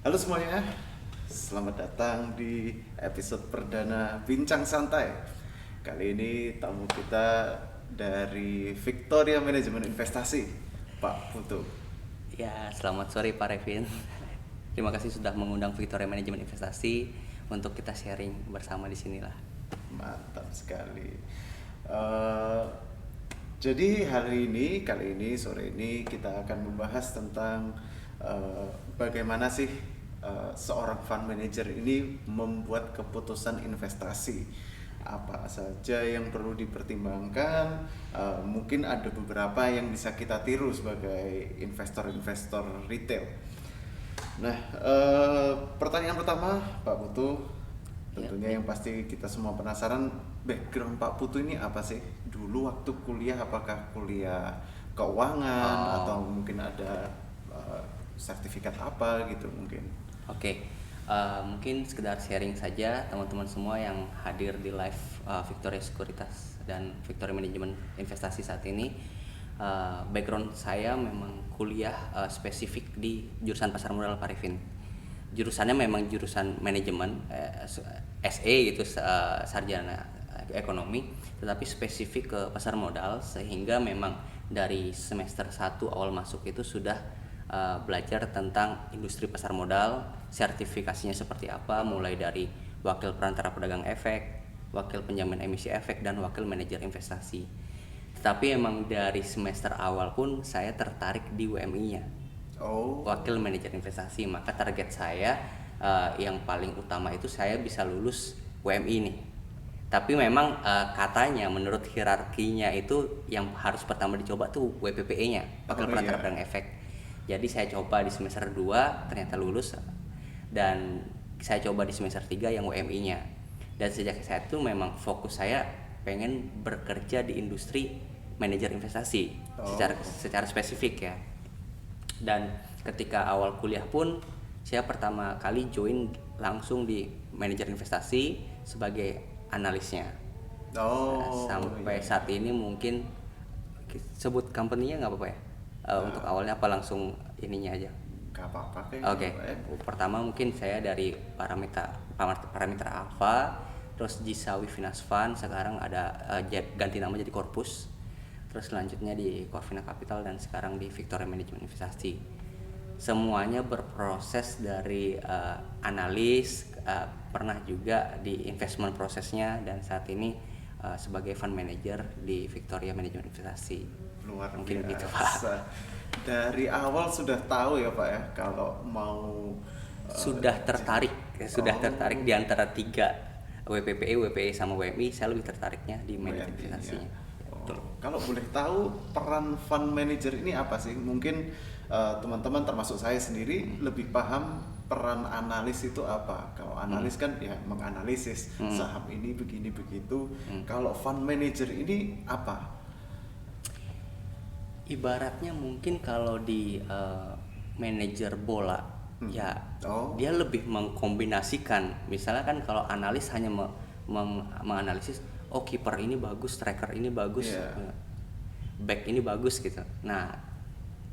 Halo semuanya, selamat datang di episode perdana Bincang Santai. Kali ini tamu kita dari Victoria Manajemen Investasi, Pak Putu. Ya, selamat sore Pak Revin. Terima kasih sudah mengundang Victoria Manajemen Investasi untuk kita sharing bersama di sinilah. Mantap sekali. Eh, jadi kali ini sore ini kita akan membahas tentang bagaimana sih seorang fund manager ini membuat keputusan investasi. Apa saja yang perlu dipertimbangkan? Mungkin ada beberapa yang bisa kita tiru sebagai investor-investor retail. Nah, pertanyaan pertama, Pak Putu, Ya, tentunya yang pasti kita semua penasaran, background Pak Putu ini apa sih? Dulu waktu kuliah, apakah kuliah keuangan atau oh, mungkin ada sertifikat apa gitu mungkin? oke. Mungkin sekedar sharing saja teman-teman semua yang hadir di live Victoria Sekuritas dan Victoria Manajemen Investasi saat ini. Background saya memang kuliah spesifik di jurusan pasar modal Pak Revin. Jurusannya memang jurusan manajemen SE gitu, sarjana ekonomi, tetapi spesifik ke pasar modal, sehingga memang dari semester 1 awal masuk itu sudah belajar tentang industri pasar modal, sertifikasinya seperti apa, mulai dari wakil perantara pedagang efek, wakil penjamin emisi efek, dan wakil manajer investasi. Tetapi emang dari semester awal pun saya tertarik di WMI-nya, Oh, wakil manajer investasi. Maka target saya yang paling utama itu saya bisa lulus WMI nih. Tapi memang katanya menurut hierarkinya itu yang harus pertama dicoba tuh WPPE-nya, wakil oh perantara iya. pedagang efek. Jadi saya coba di semester 2 ternyata lulus, dan saya coba di semester 3 yang WMI-nya. Dan sejak saat itu memang fokus saya pengen bekerja di industri manajer investasi secara Oh, secara spesifik ya. Dan ketika awal kuliah pun saya pertama kali join langsung di manajer investasi sebagai analisnya. oh Sampai iya iya. saat ini mungkin sebut company-nya nggak apa-apa ya. Untuk Ah, awalnya apa langsung ininya aja. gak apa-apa kayaknya Oke, Pak ya. pertama mungkin saya dari parameter Alpha, terus Jisawi Finance Fund, sekarang ada ganti nama jadi Corpus, terus selanjutnya di Corvina Capital, dan sekarang di Victoria Management Investasi. Semuanya berproses dari analis, pernah juga di investment prosesnya, dan saat ini sebagai fund manager di Victoria Management Investasi. Luar Mungkin begitu Pak. biasa. Dari awal sudah tahu ya Pak ya kalau mau sudah jadi. tertarik sudah tertarik Oh, di antara tiga, WPPE, WPE sama WMI. Saya lebih tertariknya di manajer WNI ya. investasinya. Betul. Oh, kalau boleh tahu peran fund manager ini apa sih? Mungkin teman-teman termasuk saya sendiri lebih paham peran analis itu apa. Kalau Hmm. analis kan ya menganalisis Hmm. saham ini begini begitu. Hmm. Kalau fund manager ini apa? Ibaratnya mungkin kalau di manajer bola Mhm. ya, Oh, dia lebih mengkombinasikan. Misalnya kan kalau analis hanya menganalisis, oh kiper ini bagus, striker ini bagus, iya. back ini bagus gitu. Nah,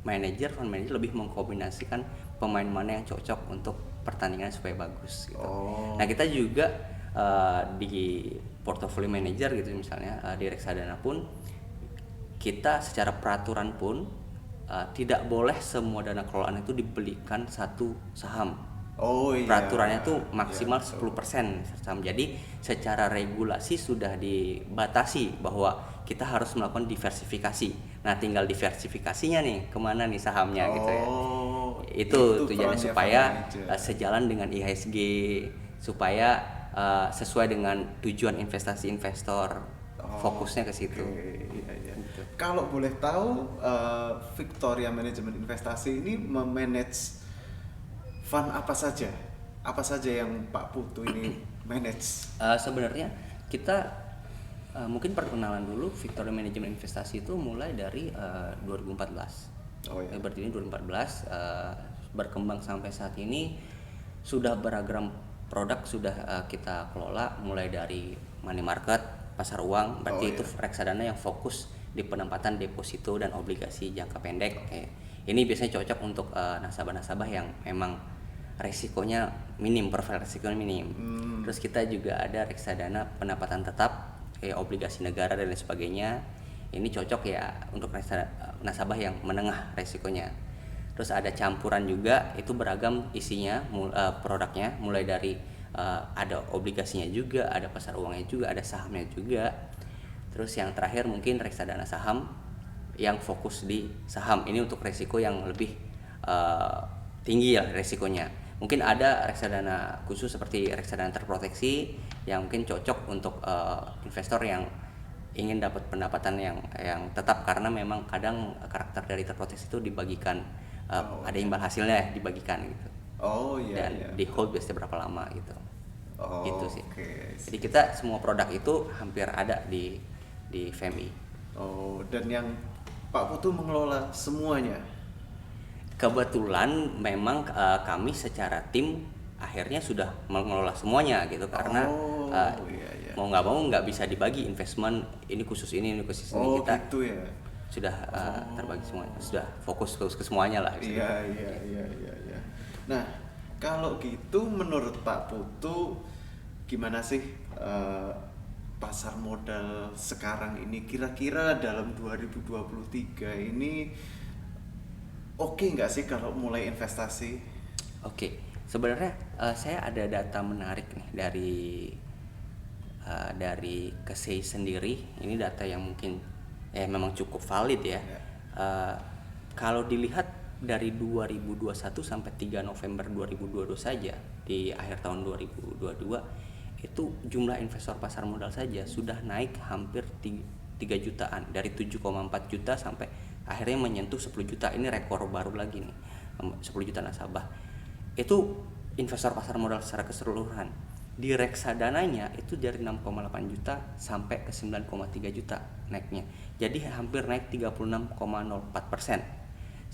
fund manager lebih mengkombinasikan pemain mana yang cocok untuk pertandingan supaya bagus gitu. Nah, Oh, kita juga di portfolio manager gitu, misalnya di reksadana pun kita secara peraturan pun tidak boleh semua dana kelolaan itu dibelikan satu saham. oh iya, Peraturannya tuh iya maksimal betul. 10% saham. Jadi secara regulasi sudah dibatasi bahwa kita harus melakukan diversifikasi. Nah, tinggal diversifikasinya nih kemana nih sahamnya gitu ya. Oh, itu Itu tujuannya perannya fund supaya manager. sejalan dengan IHSG, supaya sesuai dengan tujuan investasi investor. Oh, Fokusnya ke oke, situ iya iya. gitu. Kalau boleh tahu, Victoria Management Investasi ini memanage fund apa saja? Apa saja yang Pak Putu ini manage? Sebenarnya kita mungkin perkenalan dulu. Victoria Manajemen Investasi itu mulai dari 2014. Oh ya. Berdiri 2014, berkembang sampai saat ini sudah beragam produk sudah kita kelola, mulai dari money market, pasar uang, Oh berarti itu ya. reksadana yang fokus di penempatan deposito dan obligasi jangka pendek. Kayak ini biasanya cocok untuk nasabah-nasabah yang memang resikonya minim, profil resikonya minim. Terus kita juga ada reksadana pendapatan tetap, kayak obligasi negara dan lain sebagainya. Ini cocok ya untuk nasabah yang menengah resikonya. Terus ada campuran juga, itu beragam isinya, produknya, mulai dari ada obligasinya juga, ada pasar uangnya juga, ada sahamnya juga. Terus yang terakhir mungkin reksadana saham yang fokus di saham. Ini untuk resiko yang lebih tinggi ya resikonya. Mungkin ada reksadana khusus seperti reksadana terproteksi yang mungkin cocok untuk investor yang ingin dapat pendapatan yang tetap, karena memang kadang karakter dari terproteksi itu dibagikan, ada imbal hasilnya dibagikan gitu. Oh iya. Dan iya. di hold biasanya berapa lama gitu. Oh, Gitu sih. oke. Jadi kita semua produk itu hampir ada di FMI. Oh, dan yang Pak Putu mengelola semuanya. Kebetulan memang kami secara tim akhirnya sudah mengelola semuanya gitu, karena iya. mau nggak bisa dibagi investment ini khusus ini khusus ini. Oh, Kita gitu ya. sudah terbagi semuanya, sudah fokus ke semuanya lah. Iya. Nah, kalau gitu menurut Pak Putu gimana sih pasar modal sekarang ini, kira-kira dalam 2023 ini oke nggak sih kalau mulai investasi? Oke, sebenarnya saya ada data menarik nih dari Kesei sendiri. Ini data yang mungkin memang cukup valid ya. Kalau dilihat dari 2021 sampai 3 November 2022 saja, di akhir tahun 2022 itu jumlah investor pasar modal saja sudah naik hampir 3 jutaan, dari 7,4 juta sampai akhirnya menyentuh 10 juta. Ini rekor baru lagi nih, 10 juta nasabah. Itu investor pasar modal secara keseluruhan. Di reksadananya itu dari 6,8 juta sampai ke 9,3 juta naiknya. Jadi hampir naik 36,04%.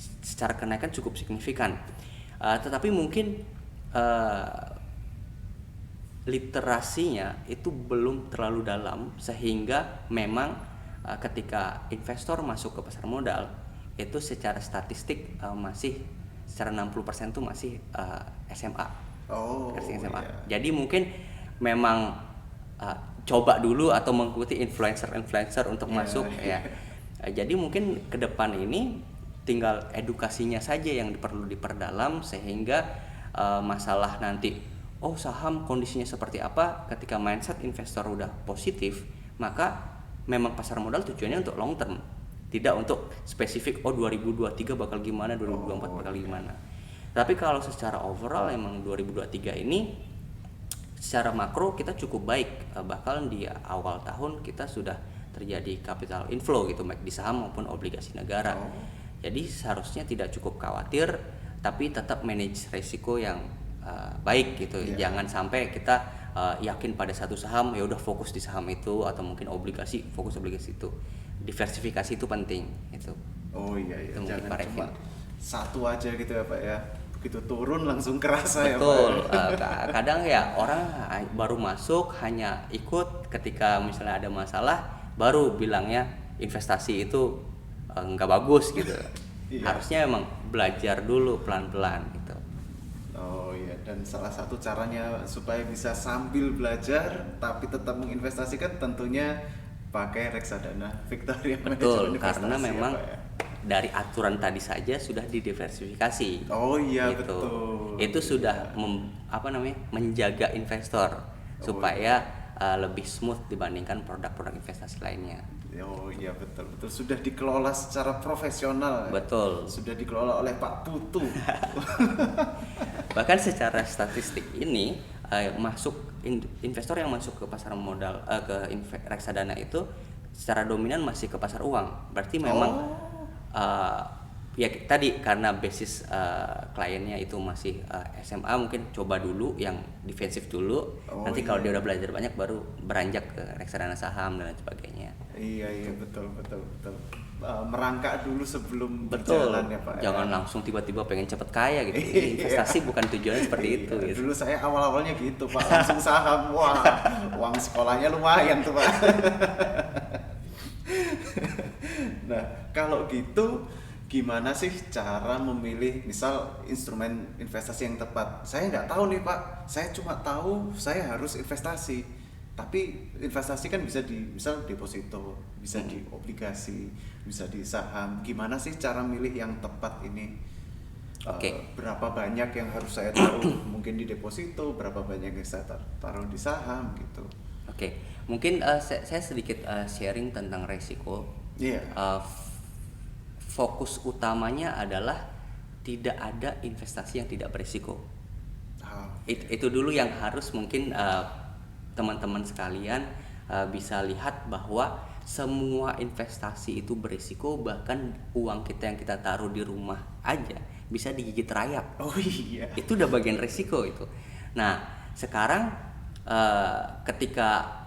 Secara kenaikan cukup signifikan. Tetapi mungkin literasinya itu belum terlalu dalam, sehingga memang ketika investor masuk ke pasar modal itu secara statistik masih secara 60% itu masih SMA. SMA. Iya. Jadi mungkin memang coba dulu atau mengikuti influencer untuk masuk ya. Jadi mungkin ke depan ini tinggal edukasinya saja yang perlu diperdalam, sehingga masalah nanti saham kondisinya seperti apa, ketika mindset investor udah positif, maka memang pasar modal tujuannya untuk long term, tidak untuk spesifik 2023 bakal gimana, 2024 bakal gimana. Tapi kalau secara overall emang 2023 ini secara makro kita cukup baik, bahkan di awal tahun kita sudah terjadi capital inflow gitu, baik di saham maupun obligasi negara. Jadi seharusnya tidak cukup khawatir, tapi tetap manage risiko yang baik gitu. Jangan sampai kita yakin pada satu saham, ya udah fokus di saham itu, atau mungkin fokus obligasi itu. Diversifikasi itu penting itu. Oh iya. Itu mungkin Jangan Pak cuma Revin. satu aja gitu ya Pak ya. Begitu turun langsung kerasa. Betul. Ya Pak. Kadang ya orang baru masuk hanya ikut, ketika misalnya ada masalah baru bilangnya investasi itu nggak bagus gitu. Harusnya emang belajar dulu pelan-pelan gitu. Oh iya, dan salah satu caranya supaya bisa sambil belajar tapi tetap menginvestasikan tentunya pakai reksadana Victoria Betul, Manajemen Investasi. karena memang ya, Pak, ya? dari aturan tadi saja sudah didiversifikasi. Oh iya gitu. betul. Itu sudah menjaga investor supaya lebih smooth dibandingkan produk-produk investasi lainnya. Oh iya betul sudah dikelola secara profesional. Betul. Sudah dikelola oleh Pak Putu. Bahkan secara statistik ini investor yang masuk ke pasar modal ke reksadana itu secara dominan masih ke pasar uang. Berarti memang ya tadi karena basis kliennya itu masih SMA, mungkin coba dulu yang defensif dulu. Nanti kalau dia udah belajar banyak baru beranjak ke reksadana saham dan lain sebagainya. Iya betul. Merangkak dulu sebelum Betul. berjalan ya Pak. Jangan langsung tiba-tiba pengen cepet kaya gitu. Investasi bukan tujuannya seperti itu. Gitu. Dulu saya awalnya gitu Pak, langsung saham. Wah, uang sekolahnya lumayan tuh Pak. Nah, kalau gitu gimana sih cara memilih misal instrumen investasi yang tepat? Saya nggak tahu nih Pak, saya cuma tahu saya harus investasi. Tapi investasi kan bisa di misal deposito, bisa di obligasi, bisa di saham. Gimana sih cara milih yang tepat ini? Oke. Berapa banyak yang harus saya taruh mungkin di deposito, berapa banyak yang saya taruh di saham gitu. Oke, mungkin saya sedikit sharing tentang resiko. Iya. Fokus utamanya adalah tidak ada investasi yang tidak berisiko. Itu dulu yang harus mungkin teman-teman sekalian bisa lihat bahwa semua investasi itu berisiko, bahkan uang kita yang kita taruh di rumah aja bisa digigit rayap. Oh iya. Itu udah bagian risiko itu. Nah, sekarang ketika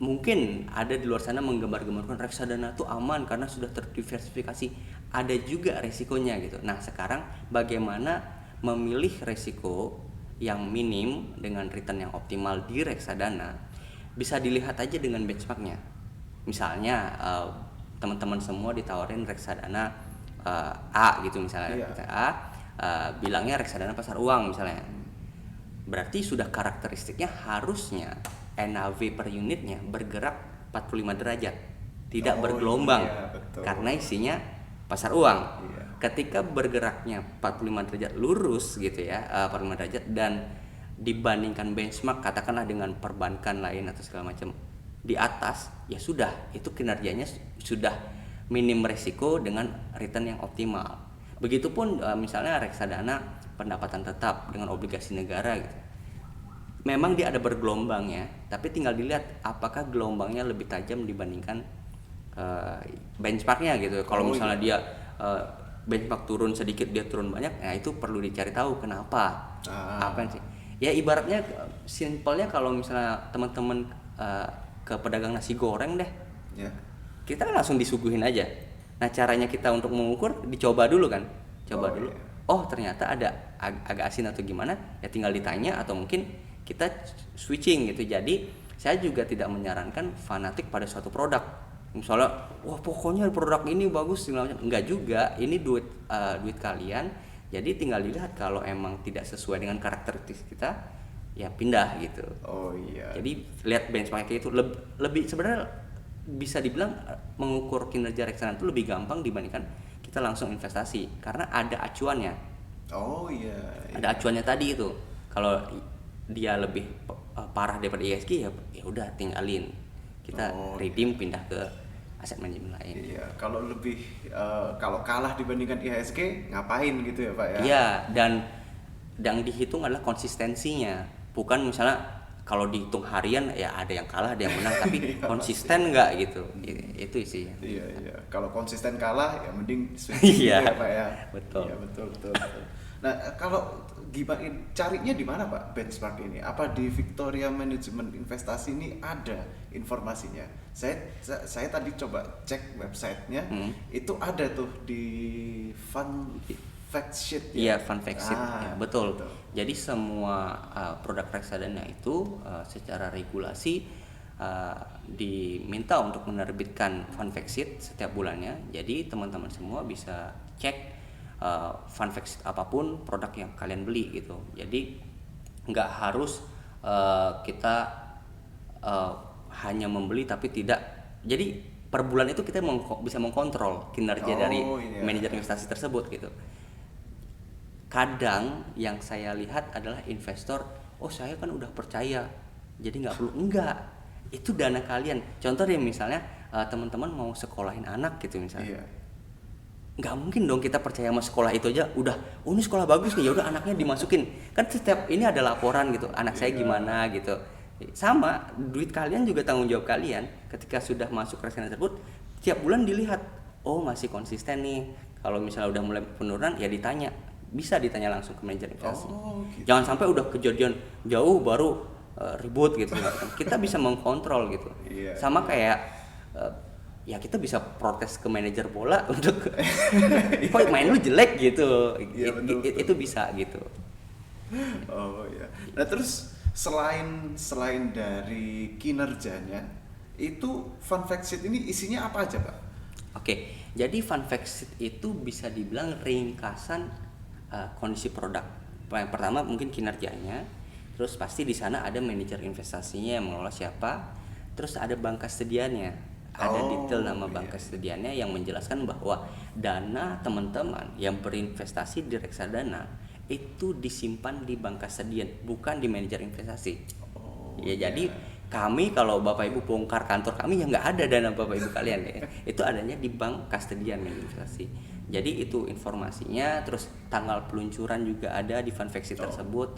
mungkin ada di luar sana menggembar-gemborkan reksadana itu aman karena sudah terdiversifikasi, ada juga resikonya gitu. Nah, sekarang bagaimana memilih resiko yang minim dengan return yang optimal di reksadana bisa dilihat aja dengan benchmarknya. Misalnya teman-teman semua ditawarin reksadana A gitu misalnya, bilangnya reksadana pasar uang misalnya. Berarti sudah karakteristiknya harusnya NAV per unitnya bergerak 45 derajat, tidak bergelombang, karena isinya pasar uang. Ketika bergeraknya 45 derajat lurus gitu ya, 45 derajat, dan dibandingkan benchmark katakanlah dengan perbankan lain atau segala macam di atas, ya sudah, itu kinerjanya sudah minim resiko dengan return yang optimal. Begitupun misalnya reksadana pendapatan tetap dengan obligasi negara gitu. Memang dia ada bergelombangnya, tapi tinggal dilihat apakah gelombangnya lebih tajam dibandingkan benchmarknya gitu. Kalau misalnya dia benchmark turun sedikit, dia turun banyak, nah itu perlu dicari tahu kenapa. Apa sih? Ya ibaratnya simpelnya kalau misalnya teman-teman ke pedagang nasi goreng deh, kita kan langsung disuguhin aja. Nah caranya kita untuk mengukur dicoba dulu kan, dulu. Oh ternyata ada agak asin atau gimana, ya tinggal ditanya atau mungkin kita switching gitu. Jadi saya juga tidak menyarankan fanatik pada suatu produk. Misalnya, wah pokoknya produk ini bagus, enggak juga. Ini duit kalian. Jadi tinggal dilihat kalau emang tidak sesuai dengan karakteristik kita, ya pindah gitu. Oh iya. Jadi lihat benchmark itu lebih sebenarnya bisa dibilang mengukur kinerja reksadana itu lebih gampang dibandingkan kita langsung investasi karena ada acuannya. Oh iya. Ada acuannya tadi itu. Kalau dia lebih parah daripada ESG ya udah tinggalin. Kita redeem pindah ke aset manajemen lain. Iya, kalau lebih kalau kalah dibandingkan IHSG ngapain gitu ya Pak ya? Iya, dan dihitung adalah konsistensinya. Bukan misalnya kalau dihitung harian ya ada yang kalah, ada yang menang, tapi konsisten nggak gitu. Itu sih. Iya. Kalau konsisten kalah ya mending switching gitu ya Pak ya. Betul. Iya, betul. Nah, kalau gimana carinya di mana Pak benchmark ini? Apa di Victoria Management Investasi ini ada informasinya? Saya tadi coba cek websitenya, itu ada tuh di Fund Fact Sheet ya. Iya, Fund Fact Sheet. Ya, betul. Jadi semua produk reksadana itu secara regulasi diminta untuk menerbitkan Fund Fact Sheet setiap bulannya. Jadi teman-teman semua bisa cek fund fact sheet apapun produk yang kalian beli gitu. Jadi nggak harus kita hanya membeli tapi tidak. Jadi per bulan itu kita bisa mengkontrol kinerja dari manajer investasi tersebut gitu. Kadang yang saya lihat adalah investor, saya kan udah percaya, jadi nggak perlu. Enggak, itu dana kalian. Contoh deh misalnya teman-teman mau sekolahin anak gitu misalnya. Nggak mungkin dong kita percaya sama sekolah itu aja udah ini sekolah bagus nih, ya udah anaknya dimasukin. Kan setiap ini ada laporan gitu, anak saya gimana gitu. Sama duit kalian juga tanggung jawab kalian. Ketika sudah masuk reksadana tersebut, tiap bulan dilihat, masih konsisten nih. Kalau misalnya udah mulai penurunan ya bisa ditanya langsung ke manajer investasi. Gitu. Jangan sampai udah kejadian jauh baru ribut gitu. Kita bisa mengkontrol gitu. Sama kayak ya kita bisa protes ke manajer bola untuk kok main lu jelek gitu. Betul. Itu bisa gitu. Oh iya. Nah terus selain dari kinerjanya itu Fund Fact Sheet ini isinya apa aja Pak? Oke, jadi fun fact sheet itu bisa dibilang ringkasan kondisi produk. Yang pertama mungkin kinerjanya, terus pasti di sana ada manajer investasinya yang mengelola siapa, terus ada bank kastediannya, ada detail nama bank kastediannya yang menjelaskan bahwa dana teman-teman yang berinvestasi di reksadana itu disimpan di bank kastedian, bukan di manajer investasi. Jadi kami kalau Bapak Ibu bongkar kantor kami ya nggak ada dana Bapak Ibu kalian ya. Itu adanya di bank kastedian investasi. Jadi itu informasinya, terus tanggal peluncuran juga ada di fund fact sheet tersebut.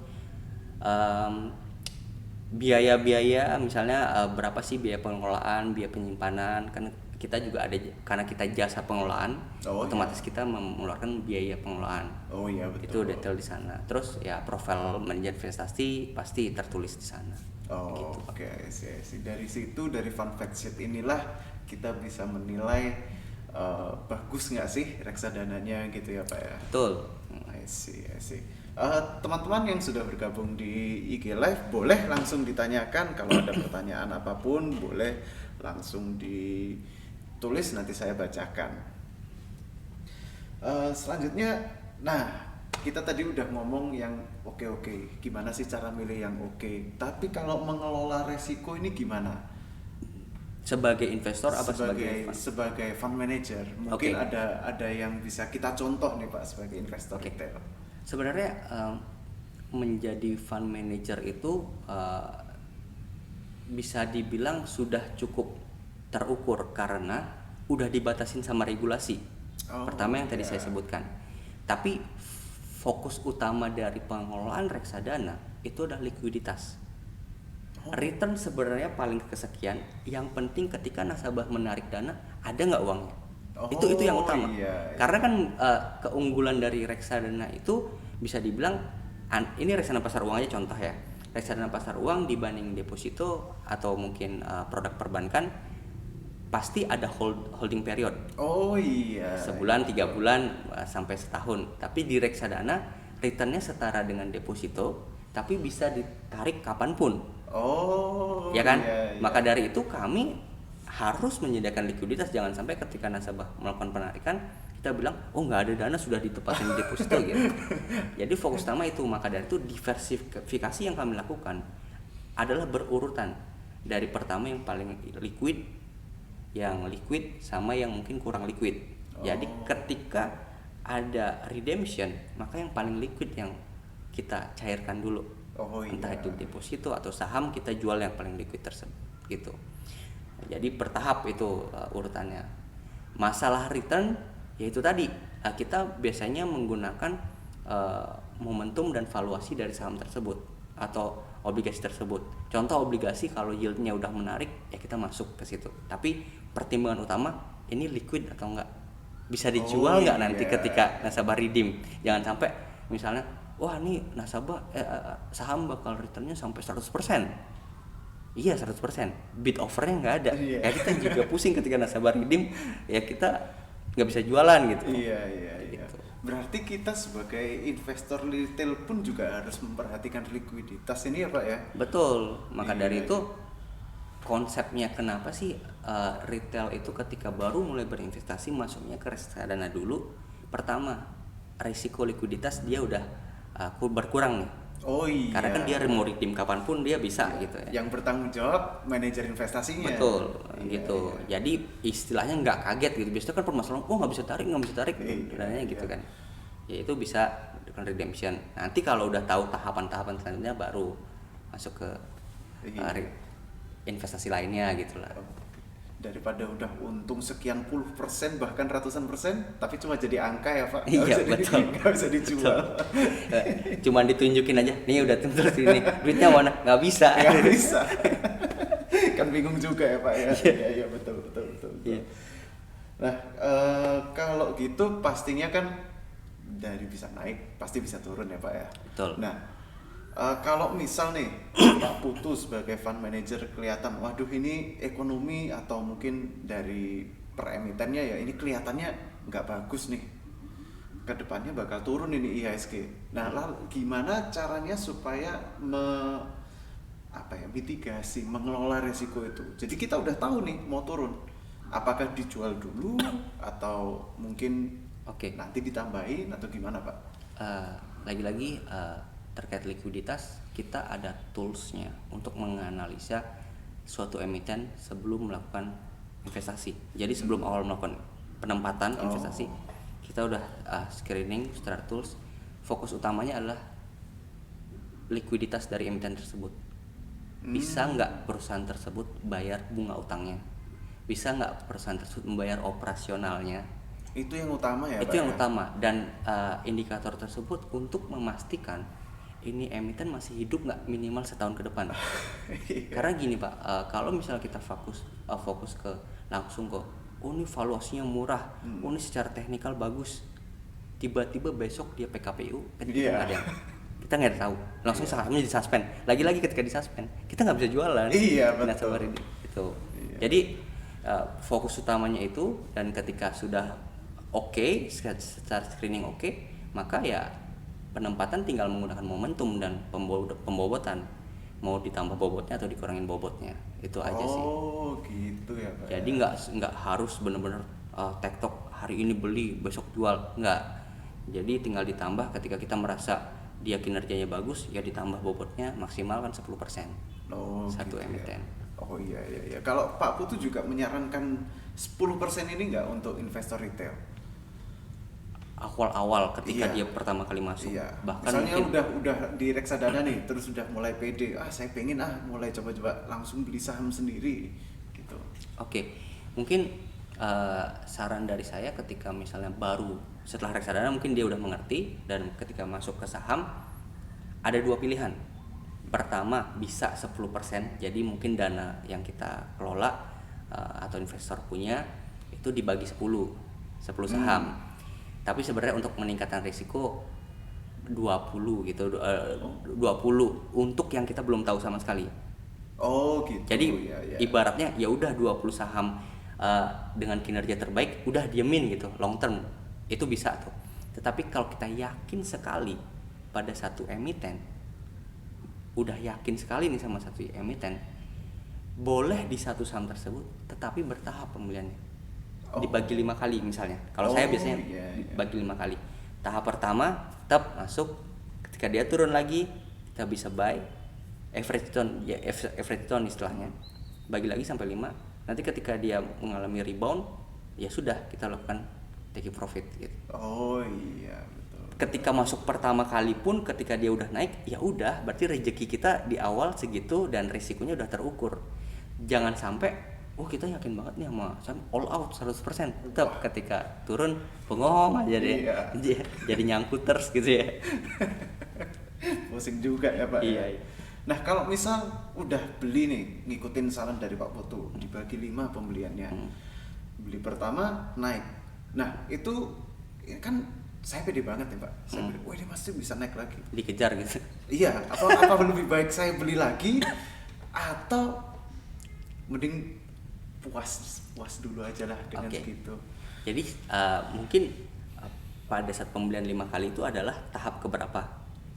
Biaya-biaya misalnya berapa sih biaya pengelolaan, biaya penyimpanan, kan kita juga ada karena kita jasa pengelolaan, otomatis kita mengeluarkan biaya pengelolaan. Betul. Itu detail di sana. Terus ya profil manajer investasi pasti tertulis di sana. Gitu. Oke. Dari situ, dari fun fact sheet inilah kita bisa menilai bagus nggak sih reksadananya gitu ya Pak ya. Betul. I see. Teman-teman yang sudah bergabung di IG Live boleh langsung ditanyakan, kalau ada pertanyaan apapun boleh langsung ditulis, nanti saya bacakan. Selanjutnya, nah kita tadi udah ngomong yang oke, gimana sih cara milih yang oke. Tapi kalau mengelola resiko ini gimana? Sebagai investor apa sebagai fund manager? Mungkin ada yang bisa kita contoh nih Pak sebagai investor retail. Sebenarnya menjadi fund manager itu bisa dibilang sudah cukup terukur karena udah dibatasin sama regulasi. Pertama yang tadi saya sebutkan. Tapi fokus utama dari pengelolaan reksadana itu adalah likuiditas. Return sebenarnya paling kesekian. Yang penting ketika nasabah menarik dana, ada nggak uangnya? Itu yang utama. Karena kan keunggulan dari reksadana itu bisa dibilang ini reksadana pasar uang aja contoh ya. Reksadana pasar uang dibanding deposito atau mungkin produk perbankan pasti ada holding period. Sebulan, 3 bulan sampai setahun. Tapi di reksadana returnnya setara dengan deposito, tapi bisa ditarik kapanpun. Ya kan? Maka dari itu kami harus menyediakan likuiditas, jangan sampai ketika nasabah melakukan penarikan kita bilang nggak ada dana sudah ditepatin di deposito gitu. Jadi fokus utama itu. Maka dari itu diversifikasi yang kami lakukan adalah berurutan dari pertama yang paling liquid, yang liquid sama yang mungkin kurang liquid. Jadi ketika ada redemption, maka yang paling liquid yang kita cairkan dulu. Entah itu deposito atau saham, kita jual yang paling liquid tersebut gitu. Jadi bertahap itu urutannya. Masalah return yaitu tadi kita biasanya menggunakan momentum dan valuasi dari saham tersebut atau obligasi tersebut. Contoh obligasi kalau yieldnya udah menarik ya kita masuk ke situ. Tapi pertimbangan utama ini liquid atau enggak, bisa dijual nggak nanti ketika nasabah redeem. Jangan sampai misalnya wah nih nasabah saham bakal returnnya sampai 100%. Iya 100%, bid offernya nggak ada. Ya kita juga pusing ketika nasabah redeem, ya kita nggak bisa jualan gitu. Iya. Berarti kita sebagai investor retail pun juga harus memperhatikan likuiditas ini ya Pak ya? Betul, maka dari itu konsepnya kenapa sih retail itu ketika baru mulai berinvestasi masuknya ke reksadana dulu. Pertama, risiko likuiditas dia udah berkurang nih. Karena kan dia mau redeem kapanpun dia bisa gitu ya. Yang bertanggung jawab manajer investasinya. Betul, gitu. Jadi istilahnya nggak kaget gitu. Biasanya kan permasalahan, nggak bisa tarik, dananya gitu kan. Ya itu bisa dengan redemption. Nanti kalau udah tahu tahapan-tahapan selanjutnya baru masuk ke investasi lainnya gitulah. Daripada udah untung sekian puluh persen bahkan ratusan persen tapi cuma jadi angka ya Pak. Betul. Nggak bisa dijual. Cuman ditunjukin aja, nih udah tentu sini, duitnya mana? Nggak bisa. Kan bingung juga ya Pak ya. Iya betul. Nah kalau gitu pastinya kan dari bisa naik pasti bisa turun ya Pak ya. Betul. Nah kalau misal nih Pak Putu sebagai fund manager kelihatan waduh ini ekonomi atau mungkin dari per emitennya ya ini kelihatannya nggak bagus nih, kedepannya bakal turun ini IHSG. Nah lalu gimana caranya supaya mitigasi, mengelola resiko itu? Jadi kita udah tahu nih mau turun, apakah dijual dulu atau mungkin Oke. nanti ditambahin atau gimana Pak? Eh, lagi-lagi terkait likuiditas, kita ada toolsnya untuk menganalisa suatu emiten sebelum melakukan investasi. Jadi sebelum awal melakukan penempatan investasi, kita udah screening secara tools. Fokus utamanya adalah likuiditas dari emiten tersebut. Bisa nggak perusahaan tersebut bayar bunga utangnya? Bisa nggak perusahaan tersebut membayar operasionalnya? Itu yang utama ya Itu Pak yang ya? utama, dan indikator tersebut untuk memastikan ini emiten masih hidup nggak minimal setahun ke depan. Karena gini Pak, kalau misalnya kita fokus ke langsung ke ini valuasinya murah, ini secara teknikal bagus, tiba-tiba besok dia PKPU, kan kita nggak ada yang, kita nggak tahu, langsung sahamnya disuspend. Lagi-lagi ketika disuspend, kita nggak bisa jualan. Iya, betul. Nasabah ini itu. Iya. Jadi fokus utamanya itu, dan ketika sudah oke, secara screening oke, maka ya penempatan tinggal menggunakan momentum dan pembobotan, mau ditambah bobotnya atau dikurangin bobotnya, itu aja sih. Oh gitu ya Pak. Jadi nggak harus benar-benar tektok hari ini beli besok jual, nggak. Jadi tinggal ditambah ketika kita merasa dia kinerjanya bagus, ya ditambah bobotnya maksimal kan 10% satu gitu emiten. Ya. Oh iya. Kalau Pak Putu juga menyarankan 10% ini nggak untuk investor retail? Awal-awal ketika Iya. dia pertama kali masuk, Iya. bahkan Misalnya mungkin udah di reksadana nih, terus udah mulai pede, saya pengen mulai coba-coba langsung beli saham sendiri gitu. Oke, mungkin saran dari saya ketika misalnya baru setelah reksadana mungkin dia udah mengerti, dan ketika masuk ke saham ada dua pilihan. Pertama, bisa 10%, jadi mungkin dana yang kita kelola atau investor punya itu dibagi 10 saham. Tapi sebenarnya untuk meningkatkan risiko 20 gitu, 20 untuk yang kita belum tahu sama sekali. Oh gitu. Jadi ya. ibaratnya ya udah 20 saham dengan kinerja terbaik udah diemin gitu, long term itu bisa tuh. Tetapi kalau kita yakin sekali pada satu emiten, udah yakin sekali nih sama satu emiten, boleh di satu saham tersebut tetapi bertahap pembeliannya. Dibagi 5 kali misalnya. Kalau saya biasanya dibagi 5 kali. Tahap pertama tetap masuk, ketika dia turun lagi kita bisa buy average return istilahnya, bagi lagi sampai 5. Nanti ketika dia mengalami rebound, ya sudah kita lakukan take profit gitu. Oh iya betul. Ketika masuk pertama kali pun ketika dia udah naik, ya udah berarti rezeki kita di awal segitu dan risikonya udah terukur. Jangan sampai kita yakin banget nih sama all out 100%, tetap ketika turun bengong aja deh. Iya. Jadi nyangkut terus gitu ya. Pusing juga ya Pak. Iya. Nah kalau misal udah beli nih, ngikutin saran dari Pak Putu, dibagi 5 pembeliannya. Beli pertama naik. Nah itu ya kan saya pede banget nih Pak. Saya pede, ini pasti bisa naik lagi. Dikejar gitu. Iya, apa lebih baik saya beli lagi atau mending puas dulu aja lah dengan segitu. Jadi mungkin pada saat pembelian 5 kali itu adalah tahap keberapa?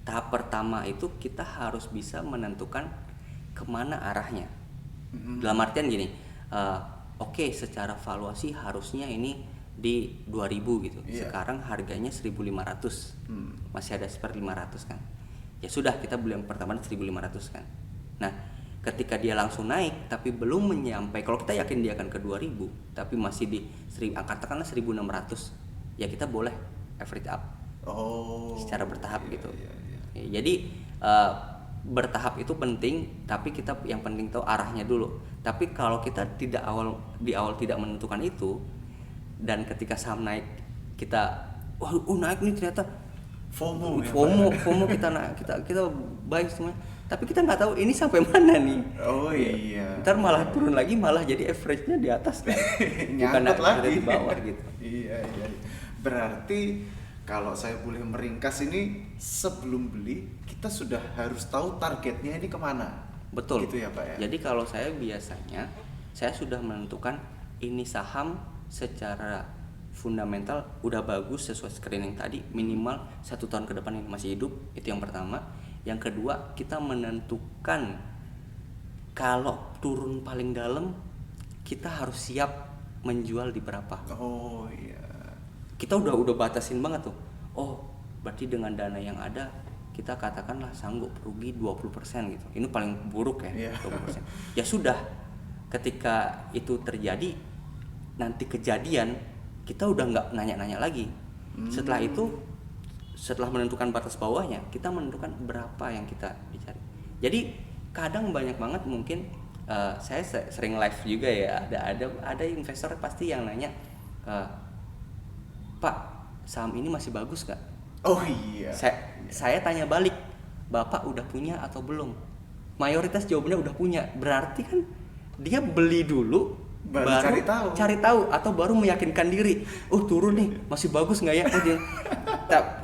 Tahap pertama itu kita harus bisa menentukan kemana arahnya. Dalam artian gini, secara valuasi harusnya ini di 2000 gitu. Sekarang harganya 1500. Masih ada spare 500 kan. Ya sudah, kita beli yang pertama 1500 kan. Nah, ketika dia langsung naik tapi belum menyampai, kalau kita yakin dia akan ke 2000 tapi masih di katakanlah 1600, ya kita boleh average up secara bertahap gitu. Ya, jadi bertahap itu penting, tapi kita yang penting tahu arahnya dulu. Tapi kalau kita di awal tidak menentukan itu, dan ketika saham naik kita naik nih ternyata FOMO kita buy semua, tapi kita nggak tahu ini sampai mana nih. Ntar malah turun lagi, malah jadi average-nya di atas kan. Nyangkut lagi di bawah gitu. Iya. Berarti kalau saya boleh meringkas ini, sebelum beli kita sudah harus tahu targetnya ini kemana. Betul. Gitu ya Pak ya. Jadi kalau saya biasanya saya sudah menentukan ini saham secara fundamental udah bagus sesuai screening tadi, minimal 1 tahun ke depan ini masih hidup, itu yang pertama. Yang kedua, kita menentukan kalau turun paling dalam kita harus siap menjual di berapa. Oh iya. Kita udah batasin banget tuh. Oh, berarti dengan dana yang ada kita katakanlah sanggup rugi 20% gitu. Ini paling buruk ya, Iya. 20%. Ya sudah, ketika itu terjadi, nanti kejadian, kita udah nggak nanya-nanya lagi. Setelah itu, setelah menentukan batas bawahnya, kita menentukan berapa yang kita dicari. Jadi kadang banyak banget mungkin saya sering live juga ya, ada investor pasti yang nanya, Pak, saham ini masih bagus nggak? Oh iya. Saya tanya balik, Bapak udah punya atau belum? Mayoritas jawabannya udah punya. Berarti kan dia beli dulu, Baru cari tahu. atau baru meyakinkan diri. Oh turun nih, masih bagus nggak ya? Oh,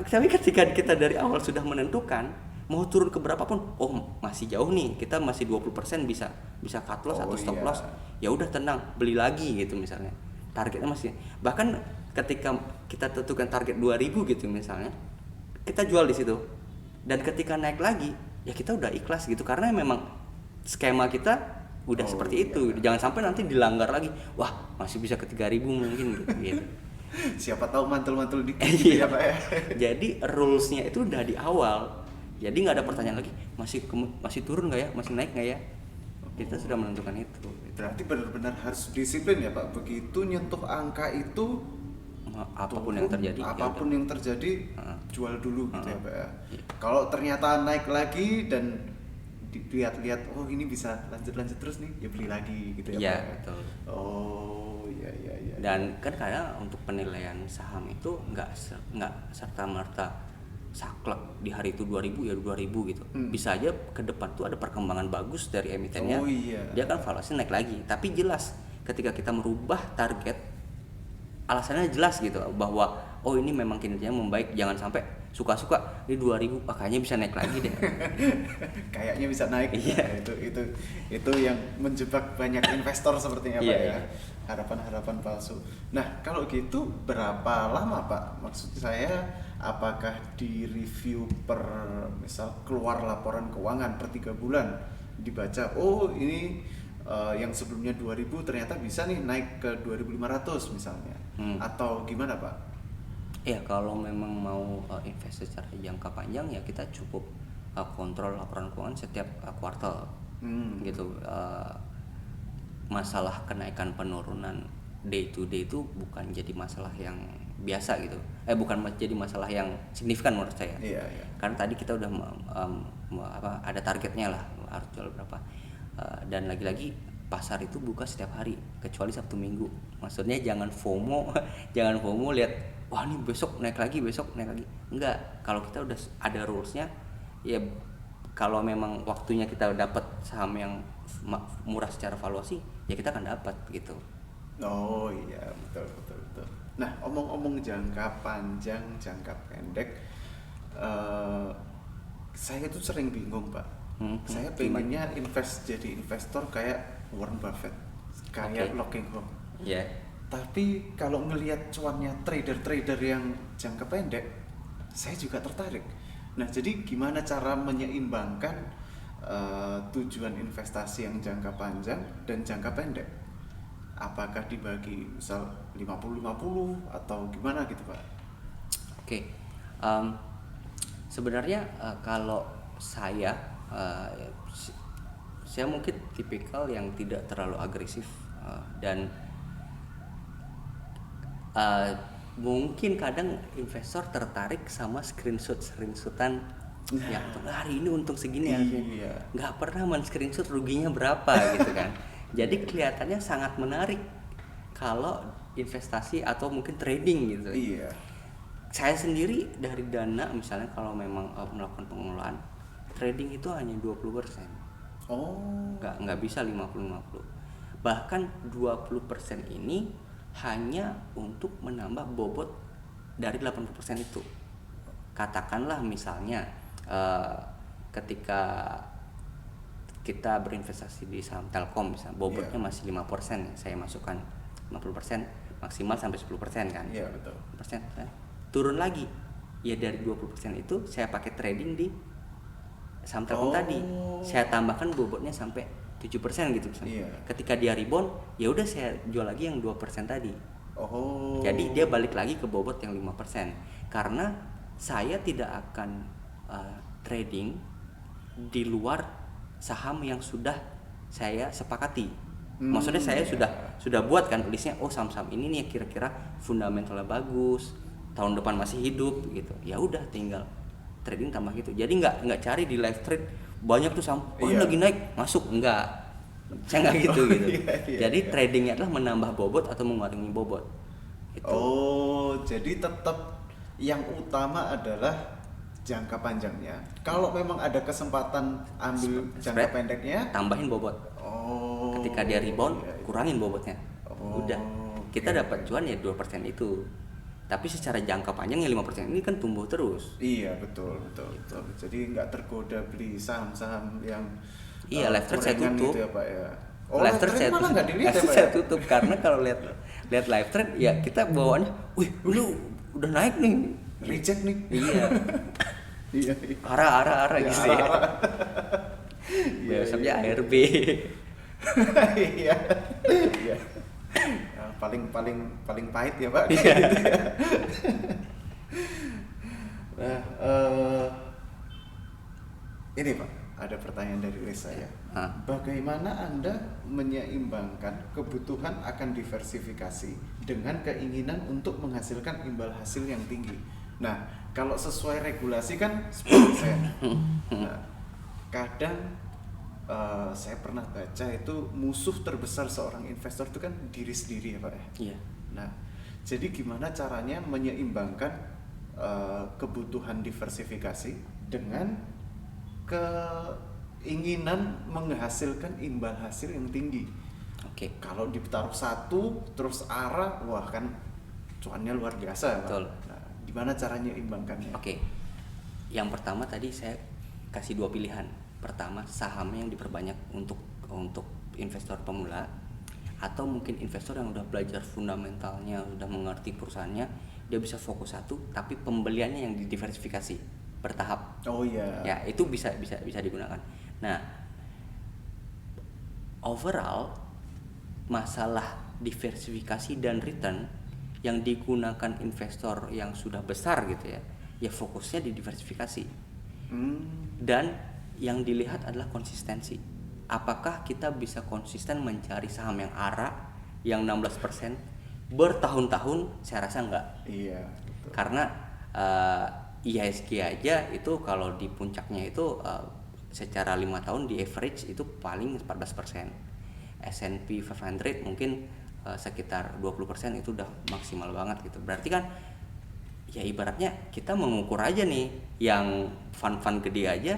tapi ketika kita dari awal sudah menentukan mau turun ke berapapun, oh masih jauh nih, kita masih 20% bisa cut loss atau stop loss. Ya udah tenang, beli lagi gitu misalnya. Targetnya masih, bahkan ketika kita tentukan target 2000 gitu misalnya, kita jual di situ. Dan ketika naik lagi, ya kita udah ikhlas gitu, karena memang skema kita udah seperti itu. Jangan sampai nanti dilanggar lagi. Wah, masih bisa ke 3000 mungkin gitu. Siapa tahu mantul-mantul dikit gitu ya Pak ya. Jadi rulesnya itu udah di awal. Jadi nggak ada pertanyaan lagi, masih turun nggak ya, masih naik nggak ya? Kita sudah menentukan itu. Berarti benar-benar harus disiplin ya Pak. Begitu nyentuh angka itu, Apapun turun, yang terjadi, apapun yang terjadi, jual dulu gitu ya Pak ya. Iya. Kalau ternyata naik lagi dan dilihat-lihat, oh ini bisa lanjut terus nih, ya beli lagi gitu ya Iya, Pak ya. betul. Oh iya. Dan kan kadang untuk penilaian saham itu nggak serta merta saklek di hari itu 2000 ya 2000 gitu. Bisa aja ke depan tuh ada perkembangan bagus dari emitennya. Oh iya. Dia kan valuasi naik lagi. Tapi jelas ketika kita merubah target, alasannya jelas gitu bahwa oh ini memang kinerjanya membaik, jangan sampai suka-suka ini 2000 kayaknya bisa naik lagi deh. Kayaknya bisa naik. Iya. Nah, itu yang menjebak banyak investor sepertinya Pak Iya, ya. iya. Harapan-harapan palsu. Nah, kalau gitu berapa lama Pak? Maksud saya apakah di review per misal keluar laporan keuangan per 3 bulan dibaca, oh ini yang sebelumnya 2000 ternyata bisa nih naik ke 2500 misalnya. Atau gimana Pak? Ya kalau memang mau invest secara jangka panjang ya kita cukup kontrol laporan keuangan setiap kuartal gitu. Masalah kenaikan penurunan day to day itu bukan jadi masalah yang biasa gitu. Bukan jadi masalah yang signifikan menurut saya. Iya. Karena tadi kita udah ada targetnya lah, harus jual berapa. Dan lagi-lagi pasar itu buka setiap hari kecuali Sabtu Minggu. Maksudnya jangan FOMO, jangan FOMO lihat wah ini besok naik lagi. Enggak, kalau kita udah ada rulesnya ya, kalau memang waktunya kita dapat saham yang murah secara valuasi ya kita akan dapat gitu. Oh iya, betul. Nah, omong-omong jangka panjang, jangka pendek, saya tuh sering bingung Pak. Saya pengennya jadi investor kayak Warren Buffett, kayak Rockingham. Iya. Tapi kalau ngelihat cuannya trader-trader yang jangka pendek, saya juga tertarik. Nah, jadi gimana cara menyeimbangkan tujuan investasi yang jangka panjang dan jangka pendek? Apakah dibagi misal 50-50 atau gimana gitu Pak? Oke. Sebenarnya kalau saya mungkin tipikal yang tidak terlalu agresif dan mungkin kadang investor tertarik sama screenshotan yang hari ini untung segini ya, nggak pernah men-screenshot ruginya berapa gitu kan. Jadi kelihatannya sangat menarik kalau investasi atau mungkin trading gitu. Iya. Saya sendiri dari dana misalnya kalau memang melakukan pengelolaan trading itu hanya 20%. Oh. Nggak bisa 50-50. Bahkan 20% ini hanya untuk menambah bobot dari 80% itu. Katakanlah misalnya ketika kita berinvestasi di saham Telkom misalnya, bobotnya masih 5%, saya masukkan 50%, maksimal sampai 10% kan. Iya, betul. Persen, turun lagi. Ya dari 20% itu saya pakai trading di saham Telkom tadi. Saya tambahkan bobotnya sampai 7% gitu misalnya. Iya. Ketika dia rebound, ya udah saya jual lagi yang 2% tadi. Oh. Jadi dia balik lagi ke bobot yang 5%. Karena saya tidak akan trading di luar saham yang sudah saya sepakati. Maksudnya saya sudah buat kan listnya, oh saham-saham ini nih kira-kira fundamentalnya bagus, tahun depan masih hidup gitu. Ya udah tinggal trading tambah gitu. Jadi nggak cari di live trade banyak tuh saham, oh Iya. lagi naik masuk, enggak. Saya nggak gitu gitu. Jadi Iya. tradingnya adalah menambah bobot atau mengurangi bobot. Itu. Oh, jadi tetap yang utama adalah jangka panjangnya. Kalau memang ada kesempatan ambil jangka Spread, pendeknya, tambahin bobot. oh. Ketika dia rebound, Iya, iya. kurangin bobotnya. Oh, Udah. Kita oke, dapat oke. cuan ya 2% itu. Tapi secara jangka panjang ya 5% ini kan tumbuh terus. Iya, betul. Jadi nggak tergoda beli saham-saham yang Iya, live trade saya gorengan tutup. gitu ya, Pak ya. Oh, Live trade saya malah nggak dilihat ya, live trade Pak saya ya? tutup karena kalau lihat live trade ya kita bawaannya, wih lu udah naik nih. Reject nih. Iya. Iya. Arah Ya, gitu ya. arah-arah. Iya, Besoknya iya. ARB. Iya. Iya. Ya, paling pahit ya, Pak. Iya. Gitu ya. Nah, ini Pak, ada pertanyaan dari list saya. Hah? Bagaimana Anda menyeimbangkan kebutuhan akan diversifikasi dengan keinginan untuk menghasilkan imbal hasil yang tinggi? Nah, kalau sesuai regulasi kan 10%. Nah, kadang saya pernah baca itu musuh terbesar seorang investor itu kan diri sendiri ya Pak ya. Iya. Nah, jadi gimana caranya menyeimbangkan kebutuhan diversifikasi dengan keinginan menghasilkan imbal hasil yang tinggi? Oke. Kalau ditaruh satu terus arah, wah kan cuannya luar biasa, Pak. Betul. Nah, gimana caranya imbangkannya? Oke. Yang pertama tadi saya kasih 2 pilihan. Pertama, saham yang diperbanyak untuk investor pemula, atau mungkin investor yang udah belajar fundamentalnya, udah mengerti perusahaannya, dia bisa fokus satu, tapi pembeliannya yang didiversifikasi bertahap. Oh iya. Ya, itu bisa digunakan. Nah, overall masalah diversifikasi dan return yang digunakan investor yang sudah besar gitu ya, ya fokusnya di diversifikasi. Dan yang dilihat adalah konsistensi. Apakah kita bisa konsisten mencari saham yang ARA yang 16% bertahun-tahun? Saya rasa enggak. Iya, betul. Karena IHSG aja itu kalau di puncaknya itu secara 5 tahun di average itu paling 14%. S&P 500 mungkin sekitar 20% itu udah maksimal banget gitu. Berarti kan ya ibaratnya kita mengukur aja nih yang fund gede aja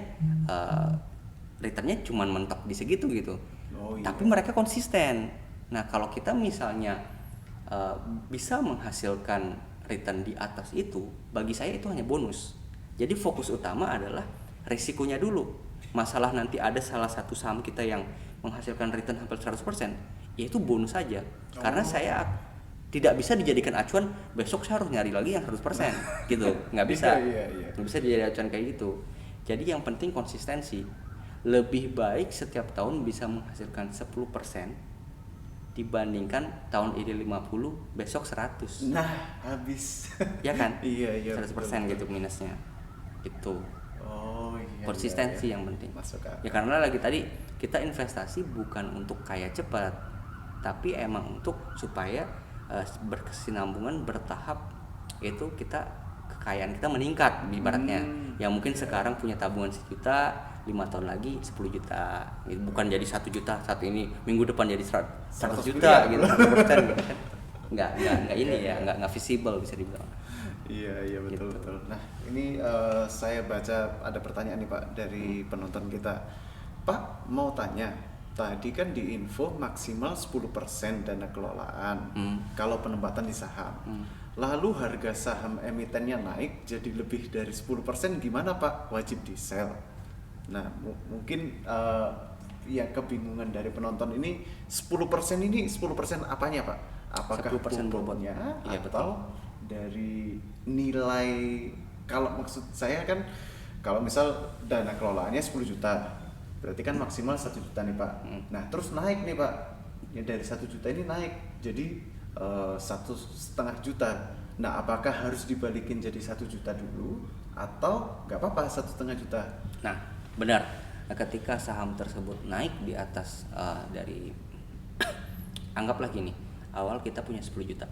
returnnya cuma mentok di segitu gitu. Oh, iya. Tapi mereka konsisten. Nah kalau kita misalnya bisa menghasilkan return di atas itu, bagi saya itu hanya bonus. Jadi fokus utama adalah risikonya dulu. Masalah nanti ada salah satu saham kita yang menghasilkan return hampir 100%, ya itu bonus saja. Karena saya tidak bisa dijadikan acuan besok saya harus nyari lagi yang 100% gitu, nggak bisa. Iya. Nggak bisa dijadikan acuan kayak gitu. Jadi yang penting konsistensi. Lebih baik setiap tahun bisa menghasilkan 10% dibandingkan tahun ini 50 besok 100. Nah, habis. Ya kan? Iya, 100% betul. gitu minusnya. Itu. Oh iya. Konsistensi iya. yang penting. Masuk akal. Ya karena lagi tadi kita investasi bukan untuk kaya cepat, tapi emang untuk supaya berkesinambungan bertahap, itu kita kekayaan kita meningkat ibaratnya. Yang mungkin sekarang punya tabungan 1 juta, 5 tahun lagi 10 juta. Bukan jadi 1 juta saat ini, minggu depan jadi 100 juta gitu. 100% gitu kan. Enggak ini ya, enggak visible bisa dibilang. Iya betul Gitu. betul. Nah ini saya baca ada pertanyaan nih Pak dari penonton kita. Pak mau tanya, tadi kan di info maksimal 10% dana kelolaan kalau penempatan di saham. Lalu harga saham emitennya naik jadi lebih dari 10%, gimana Pak? Wajib di sell. Nah mungkin yang kebingungan dari penonton ini 10% ini 10% apanya Pak? Apakah 10% bobotnya Iya, atau dari nilai? Kalau maksud saya kan kalau misal dana kelolaannya 10 juta, Berarti kan maksimal 1 juta nih Pak. Nah terus naik nih Pak, ya dari 1 juta ini naik jadi 1,5 juta. Nah apakah harus dibalikin jadi 1 juta dulu atau nggak apa-apa 1,5 juta? Nah, benar. Nah, ketika saham tersebut naik di atas dari anggaplah gini, awal kita punya 10 juta.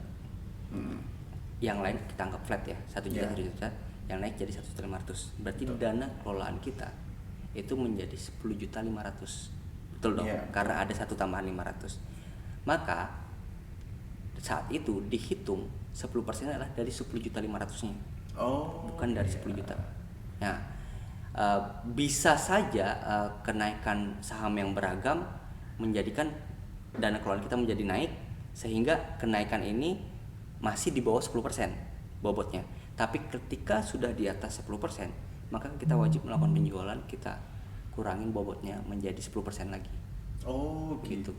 Yang lain kita anggap flat ya, 1 juta, 1 juta, yang naik jadi 1,5 juta. Berarti dana kelolaan kita itu menjadi 10,5 juta. Betul dong? Karena ada satu tambahan 500. Maka saat itu dihitung 10% adalah dari 10,5 juta-nya. Bukan dari 10 juta. Nah, bisa saja kenaikan saham yang beragam menjadikan dana kelolaan kita menjadi naik, sehingga kenaikan ini masih di bawah 10% bobotnya. Tapi ketika sudah di atas 10%, maka kita wajib melakukan penjualan, kita kurangin bobotnya menjadi 10% lagi. Gitu.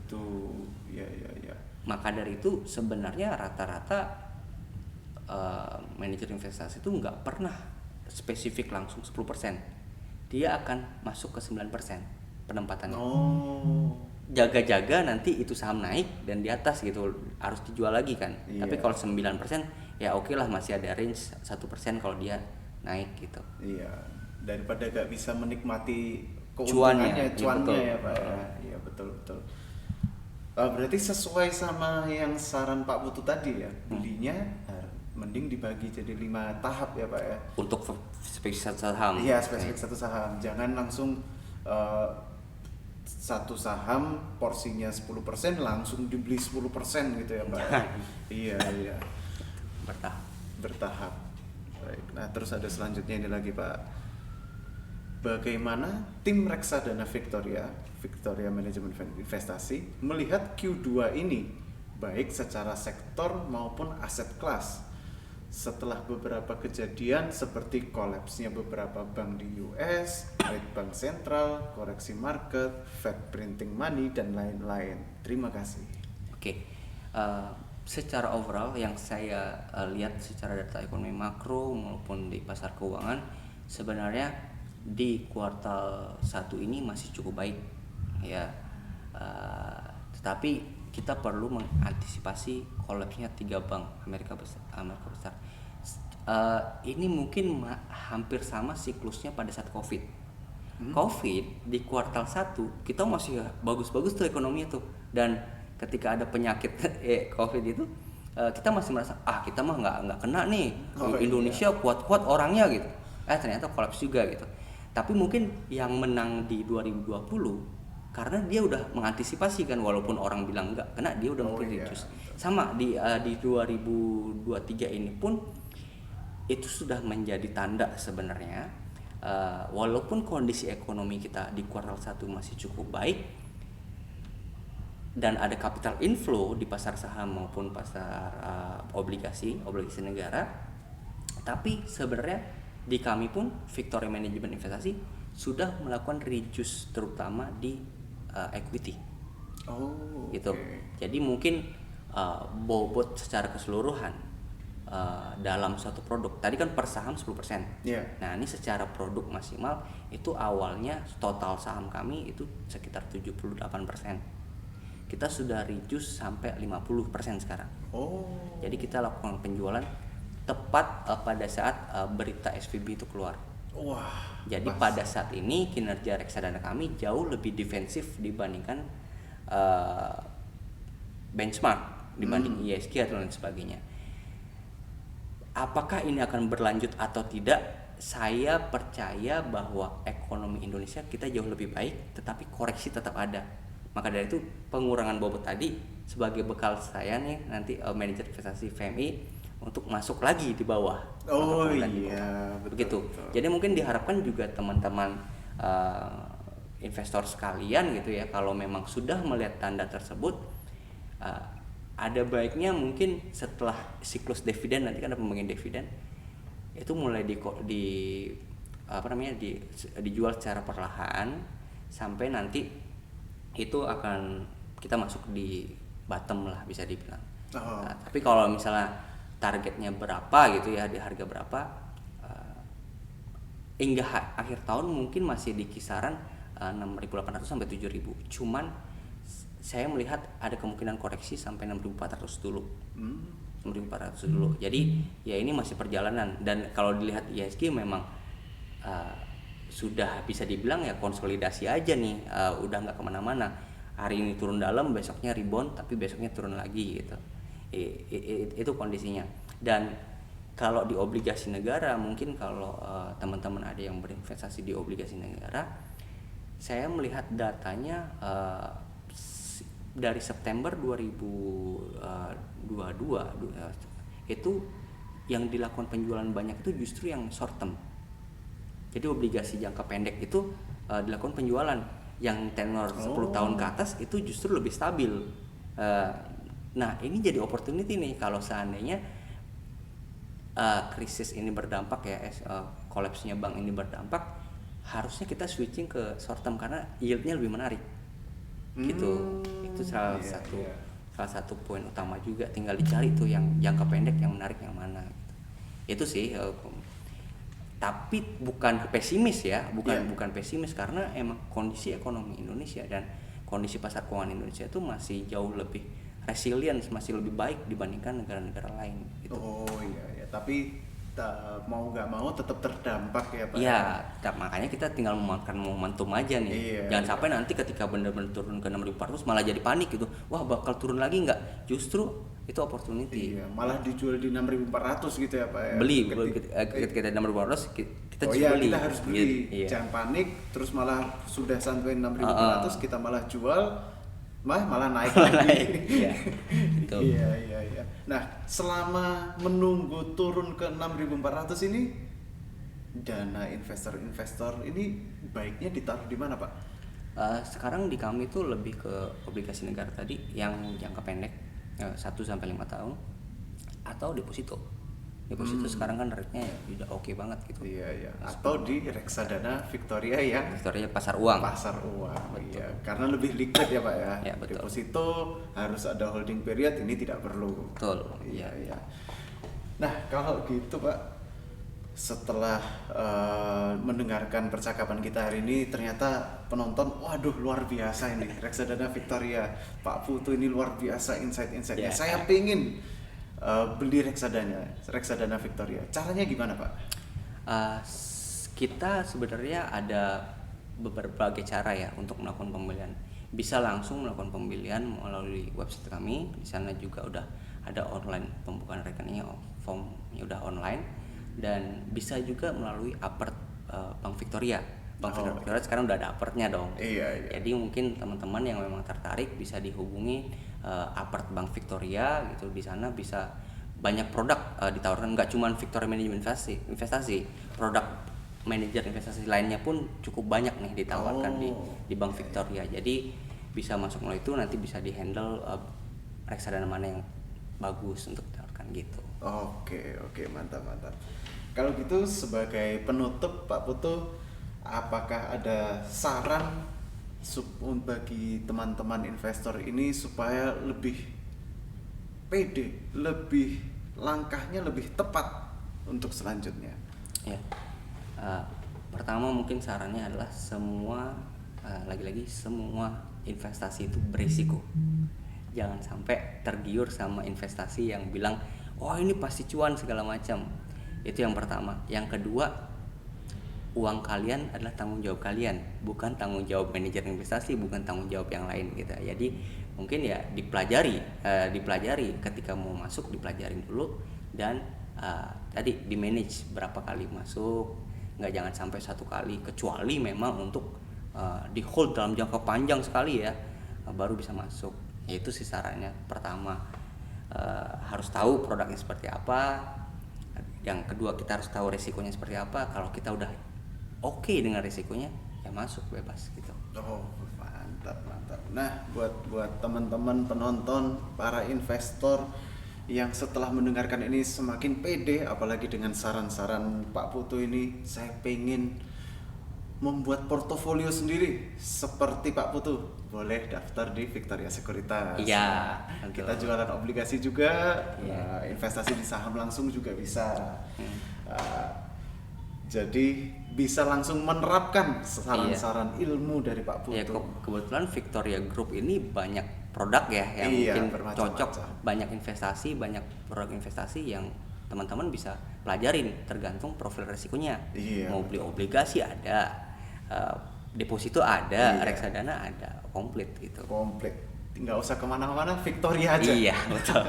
Ya. Maka dari itu sebenarnya rata-rata manajer investasi itu nggak pernah spesifik langsung 10%. Dia akan masuk ke 9% penempatannya. Jaga-jaga nanti itu saham naik dan di atas gitu harus dijual lagi kan. Tapi kalau 9% ya oke lah, masih ada range 1% kalau dia naik gitu. Iya, daripada gak bisa menikmati Cuannya keuntungannya ya, ya Pak ya. Iya betul. Berarti sesuai sama yang saran Pak Putu tadi ya, belinya mending dibagi jadi 5 tahap ya Pak ya. Untuk spesifik satu saham. Iya, spesifik satu saham. Jangan langsung satu saham porsinya 10% langsung dibeli 10% gitu ya Pak. Iya. Bertahap. Baik. Nah, terus ada selanjutnya ini lagi Pak. Bagaimana tim reksadana Victoria Manajemen Investasi melihat Q2 ini baik secara sektor maupun aset kelas setelah beberapa kejadian seperti kolapsnya beberapa bank di US, rate bank sentral, koreksi market, Fed printing money dan lain-lain. Terima kasih. Oke. Secara overall yang saya lihat secara data ekonomi makro maupun di pasar keuangan, sebenarnya di kuartal 1 ini masih cukup baik ya. Tetapi kita perlu mengantisipasi kolapsnya 3 bank Amerika besar. Ini mungkin hampir sama siklusnya pada saat COVID. COVID di kuartal 1 kita masih bagus-bagus tuh ekonominya tuh, dan ketika ada penyakit COVID itu kita masih merasa kita mah nggak kena nih, Indonesia kuat-kuat orangnya gitu. Ternyata kolaps juga gitu. Tapi mungkin yang menang di 2020 karena dia udah mengantisipasi kan, walaupun orang bilang nggak kena, dia udah mungkin reduce. Sama di 2023 ini pun itu sudah menjadi tanda sebenarnya, walaupun kondisi ekonomi kita di kuartal 1 masih cukup baik dan ada capital inflow di pasar saham maupun pasar obligasi negara, tapi sebenarnya di kami pun Victoria Manajemen Investasi sudah melakukan reduce terutama di equity. Gitu. Jadi mungkin bobot secara keseluruhan dalam suatu produk tadi kan per saham 10%. Nah, ini secara produk maksimal itu awalnya total saham kami itu sekitar 78%. Kita sudah reduce sampai 50% sekarang. Jadi kita lakukan penjualan tepat pada saat berita SVB itu keluar. Jadi pada saat ini kinerja reksadana kami jauh lebih defensif dibandingkan benchmark, dibanding ISG atau lain sebagainya. Apakah ini akan berlanjut atau tidak? Saya percaya bahwa ekonomi Indonesia kita jauh lebih baik, tetapi koreksi tetap ada. Maka dari itu pengurangan bobot tadi sebagai bekal saya nih nanti manajer investasi VMI untuk masuk lagi di bawah. Begitu. Jadi mungkin diharapkan juga teman-teman investor sekalian gitu ya, kalau memang sudah melihat tanda tersebut, ada baiknya mungkin setelah siklus dividen, nanti kan ada pembagian dividen, itu mulai dijual secara perlahan sampai nanti itu akan kita masuk di bottom lah bisa dibilang. Tapi kalau misalnya targetnya berapa gitu ya, di harga berapa, hingga akhir tahun mungkin masih di kisaran 6.800 sampai 7.000. Cuman saya melihat ada kemungkinan koreksi sampai 6.400 dulu. 6.400 dulu. Jadi ya ini masih perjalanan, dan kalau dilihat IHSG memang sudah bisa dibilang ya konsolidasi aja nih, udah nggak kemana-mana. Hari ini turun dalam, besoknya rebound, tapi besoknya turun lagi gitu. Itu kondisinya. Dan kalau di obligasi negara, mungkin kalau teman-teman ada yang berinvestasi di obligasi negara, saya melihat datanya dari September 2022 itu yang dilakukan penjualan banyak itu justru yang short term. Jadi obligasi jangka pendek itu dilakukan penjualan, yang tenor 10 tahun ke atas itu justru lebih stabil. Nah ini jadi opportunity nih kalau seandainya krisis ini berdampak ya, collapse-nya bank ini berdampak, harusnya kita switching ke short term karena yield-nya lebih menarik. Gitu. Itu salah satu poin utama juga, tinggal dicari tuh yang jangka pendek yang menarik yang mana gitu. Itu sih, tapi bukan pesimis ya, bukan pesimis, karena emang kondisi ekonomi Indonesia dan kondisi pasar keuangan Indonesia itu masih jauh lebih resilient, masih lebih baik dibandingkan negara-negara lain gitu. Tapi mau nggak mau tetap terdampak ya Pak. Iya, makanya kita tinggal memakan momentum aja nih. Jangan sampai nanti ketika benar-benar turun ke 6.400 malah jadi panik gitu. Wah, bakal turun lagi nggak? Justru itu opportunity. Iya, malah dijual di 6.400 gitu ya Pak ya. Beli ketika 6.400 kita beli. Kita harus beli. Iya. Jangan panik terus malah sudah sampai 6.400 kita malah jual malah naik lagi. Iya. Gitu. Iya. Nah, selama menunggu turun ke 6.400 ini, dana investor ini baiknya ditaruh di mana Pak? Sekarang di kami tuh lebih ke obligasi negara tadi yang jangka pendek 1 sampai 5 tahun, atau deposito. Deposito sekarang kan rate-nya udah oke banget gitu. Iya. Atau di reksadana Victoria yang Victoria pasar uang. Iya. Karena lebih liquid ya Pak ya. Ya, betul. Deposito harus ada holding period, ini tidak perlu. Betul. Iya. Nah, kalau gitu Pak, setelah mendengarkan percakapan kita hari ini, ternyata penonton, waduh luar biasa ini reksadana Victoria. Pak Putu ini luar biasa insight-insightnya. Saya pengen beli reksadana Victoria. Caranya gimana Pak? Kita sebenarnya ada berbagai cara ya untuk melakukan pembelian. Bisa langsung melakukan pembelian melalui website kami. Di sana juga udah ada online pembukaan rekeningnya, formnya udah online, dan bisa juga melalui Apert Bank Victoria. Victoria sekarang udah ada Apertnya dong. Iya. Jadi mungkin teman-teman yang memang tertarik bisa dihubungi Apert Bank Victoria gitu. Di sana bisa banyak produk ditawarkan, nggak cuma Victoria Manajemen investasi, produk manajer investasi lainnya pun cukup banyak nih ditawarkan di Bank Victoria. Jadi bisa masuk melalui itu, nanti bisa dihandle reksadana mana yang bagus untuk ditawarkan gitu. Oke, mantap. Kalau gitu sebagai penutup Pak Putu, apakah ada saran bagi teman-teman investor ini supaya lebih pede, langkahnya lebih tepat untuk selanjutnya? Ya, pertama mungkin sarannya adalah semua investasi itu berisiko. Jangan sampai tergiur sama investasi yang bilang, oh ini pasti cuan segala macam. Itu yang pertama. Yang kedua, uang kalian adalah tanggung jawab kalian, bukan tanggung jawab manajer investasi, bukan tanggung jawab yang lain gitu. Jadi mungkin ya dipelajari ketika mau masuk, dipelajarin dulu, dan tadi di manage berapa kali masuk, jangan sampai satu kali, kecuali memang untuk di hold dalam jangka panjang sekali ya, baru bisa masuk. Itu sih sarannya. Pertama, harus tahu produknya seperti apa. Yang kedua, kita harus tahu resikonya seperti apa. Kalau kita udah oke dengan risikonya, ya masuk bebas gitu. Mantap. Nah, buat teman-teman penonton, para investor yang setelah mendengarkan ini semakin pede, apalagi dengan saran-saran Pak Putu ini, saya pengen membuat portofolio sendiri seperti Pak Putu. Boleh daftar di Victoria Sekuritas. Iya. Kita jualan obligasi juga, investasi di saham langsung juga bisa. Jadi bisa langsung menerapkan saran-saran ilmu dari Pak Putu. Ya, kebetulan Victoria Group ini banyak produk ya yang Iya, mungkin bermacam-macam. cocok, banyak investasi, banyak produk investasi yang teman-teman bisa pelajarin tergantung profil resikonya. Iya, Mau beli betul. obligasi ada, deposito ada, Iya. reksadana ada, komplit gitu. Komplit. Nggak usah kemana-mana, Victoria aja. Iya, betul.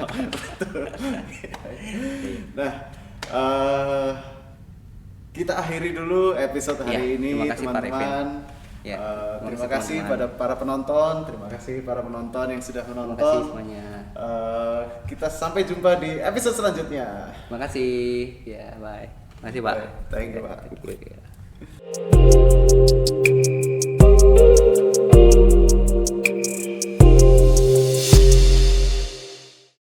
Nah, kita akhiri dulu episode hari Iya, ini, terima kasih, Pak teman-teman. Revin. Ya, Terima terima kasih teman-teman. pada para penonton, terima kasih para penonton yang sudah Terima menonton. kasih semuanya. Kita sampai jumpa di episode selanjutnya. Terima kasih. Ya, bye. Terima kasih, Pak. Bye. Thank you, Pak. Thank you.